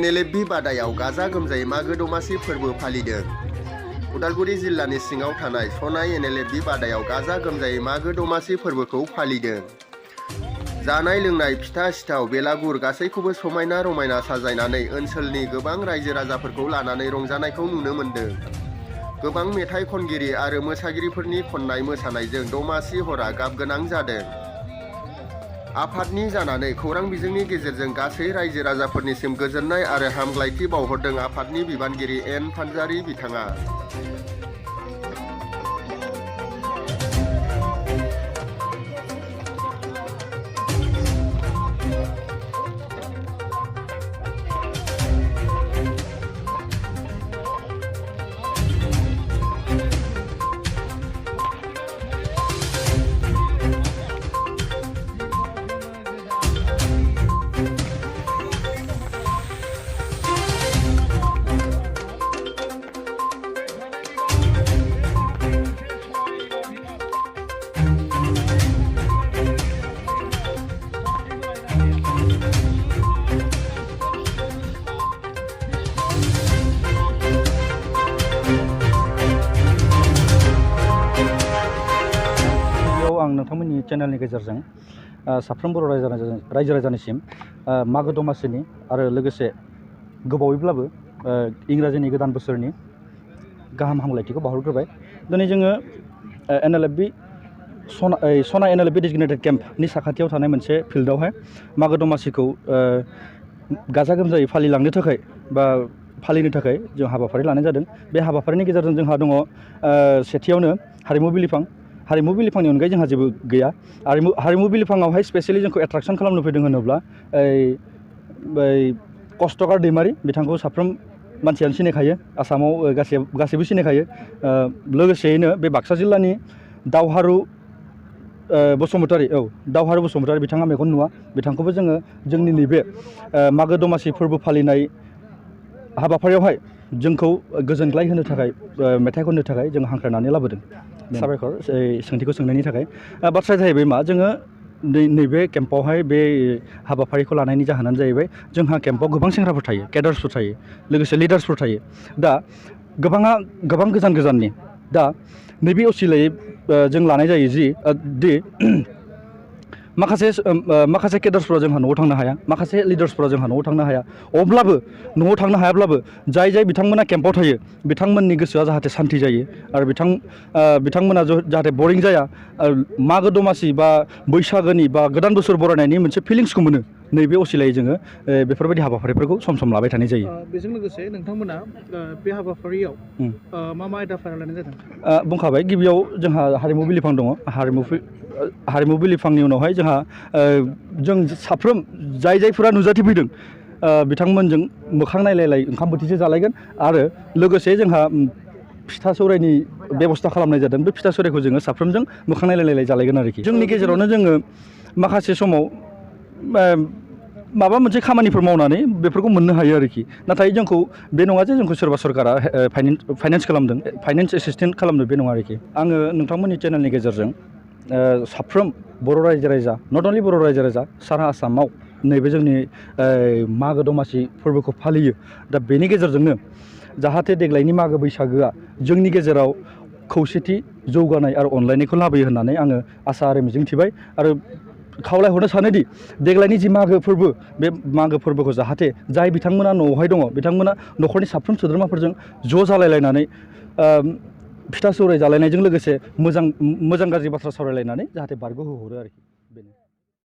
Nlfb बादायाव गाजा गोमजायै मागो दमासि फोरबो फालिदों। उदालगुरि जिल्लानि सिङाव थानाय सनाय Nlfb बादायाव गाजा गोमजायै मागो दमासि फोरबोखौ फालिदों। जानाय लोंनाय फिथा सिथाव बेलागुर गासैखौबो समायना रमायना साजायनानै ओनसोलनि गोबां रायजो राजाफोरखौ लानानै रंजानायखौ नुनो मोन्दों। गोबां मेथाइ खनगिरि आरो मोसागिरिफोरनि खननाय मोसानायजों दमासि हरा गाबगोनां जादों। आफादनि जानानै खौरां बिजोंनि गेजेरजों गासै रायजो राजाफोरनिसिम गोजोननाय आरो हामग्लायथि बावहरदों आफादनि बिबानगिरि एन फानजारि बिथाङा। आं नोंथांमोननि चेनेलनि गेजेरजों साफ्रोम बर' रायजो राजानिसिम मागो दमासिनि आरो लोगोसे गोबावैब्लाबो इंराजिनि गोदान बोसोरनि गाहाम हामलायथिखौ बावहरग्रोबाय। दिनै जोङो Nlfb सना Nlfb डेजिगनेटेड केम्पनि साखाथियाव थानाय मोनसे फिल्डआवहाय मागो दमासिखौ गाजा गोमजायै फालिलांनो थाखाय बा फालिनो थाखाय जों हाबाफारि लानाय जादों। बे हाबाफारिनि गेजेरजों जोंहा दङ सेथियावनो हारिमु बिलिफां। हारिमु बिलिफांनि अनगायै जोंहा जेबो गैया। हारिमु बिलिफाङावहाय स्पेसियेलि जोंखौ एट्राक्सन खालामनो फैदों होनोब्ला कष्टकार दैमारि बिथांखौ साफ्रोम मानसियानो सिनायखायो, आसामाव गासैबो सिनायखायो। लोगोसेयैनो बे बाक्सा जिल्लानि दावहारु बसुमतारी बिथाङा मेगन नुवा, बिथांखौबो जोङो जोंनि नैबे मागो दमासि फोरबो फालिनाय हाबाफारियावहाय जोंखौ गोजोनग्लाय होनो थाखाय मेथाइ खननो थाखाय जों हांख्रायनानै लाबोदों। साबायखर सोंथिखौ सोंनायनि थाखाय। बाथ्राया जाहैबाय मा, जोङो नैबे केम्पआवहाय बे हाबाफारिखौ लानायनि जाहोनानो जाहैबाय जोंहा केम्पआव गोबां सेंग्राफोर थायो, केडार्सफोर थायो, लोगोसे लिडार्सफोर थायो। दा गोबां गोजान गोजाननि दा नैबे असिलायै जों लानाय जायो दि माखासे केडार्सफोरा जोंहा न'आव थांनो हाया, माखासे लिडार्सफोरा जोंहा न'आव थांनो हाया। अब्लाबो न'आव थांनो हायाब्लाबो जाय बिथांमोना केम्पआव थायो बिथांमोननि गोसोआ जाहाथे सान्ति जायो आरो बिथांमोना जाहाथे बरिं जाया, मागो दमासि बा बैसागोनि बा गोदान बोसोर बरायनायनि मोनसे फिलिंसखौ मोनो। नैबे असिलायै जोङो बेफोरबायदि हाबाफारिफोरखौ सम सम लाबाय थानाय जायो। बेजों लोगोसे नोंथांमोना बे हाबाफारियाव मा आयदाफोर लानाय जादों? बुंखाबाय, गिबियाव जोंहा हारिमु बिलिफां दङ। हारिमु बिलिफांनि उनावहाय जोंहा जों साफ्रोम जायफोरा नुजाथि फैदों बिथांमोनजों मोखां नायलाय ओंखाम बोथिसे जालायगोन आरो लोगोसे जोंहा फिथा सौरायनि बेबस्था खालामनाय जादों। बे फिथा सौरायखौ जोङो साफ्रोमजों मोखां नायलाय जालायगोन आरोखि। जोंनि गेजेरावनो जोङो माखासे समाव माबा मोनसे खामानिफोर मावनानै बेफोरखौ मोननो हायो आरोखि। नाथाय जोंखौ बे नङा जे जोंखौ सोरबा सरकारा फाइनेन्स खालामदों, फाइनेन्स एसिस्टेन्ट खालामदों, बे नङा आरोखि। आङो नोंथांमोननि चेनेलनि गेजेरजों साफ्रोम बर' रायजो राजा, नट अनलि बर' रायजो राजा, सारा आसामाव नैबे जोंनि मागो दमासि फोरबोखौ फालियो। दा बेनि गेजेरजोंनो जाहाथे देग्लायनि मागो बैसागोआ जोंनि गेजेराव खौसेथि, जौगानाय आरो अनलायनायखौ लाबोयो होननानै आङो आसा आरो मिजिंथिबाय आरो खावलायहरनो सानोदि देग्लायनि जि मागो फोरबो, बे मागो फोरबोखौ जाहाथे जाय बिथांमोना न'आवहाय दङ बिथांमोना न'खरनि साफ्रोम सोद्रोमाफोरजों ज' जालायलायनानै फिथा सौराय जालायनायजों लोगोसे मोजां गाज्रि बाथ्रा सावरायलायनानै जाहाथे बारग'होहरो आरोखि।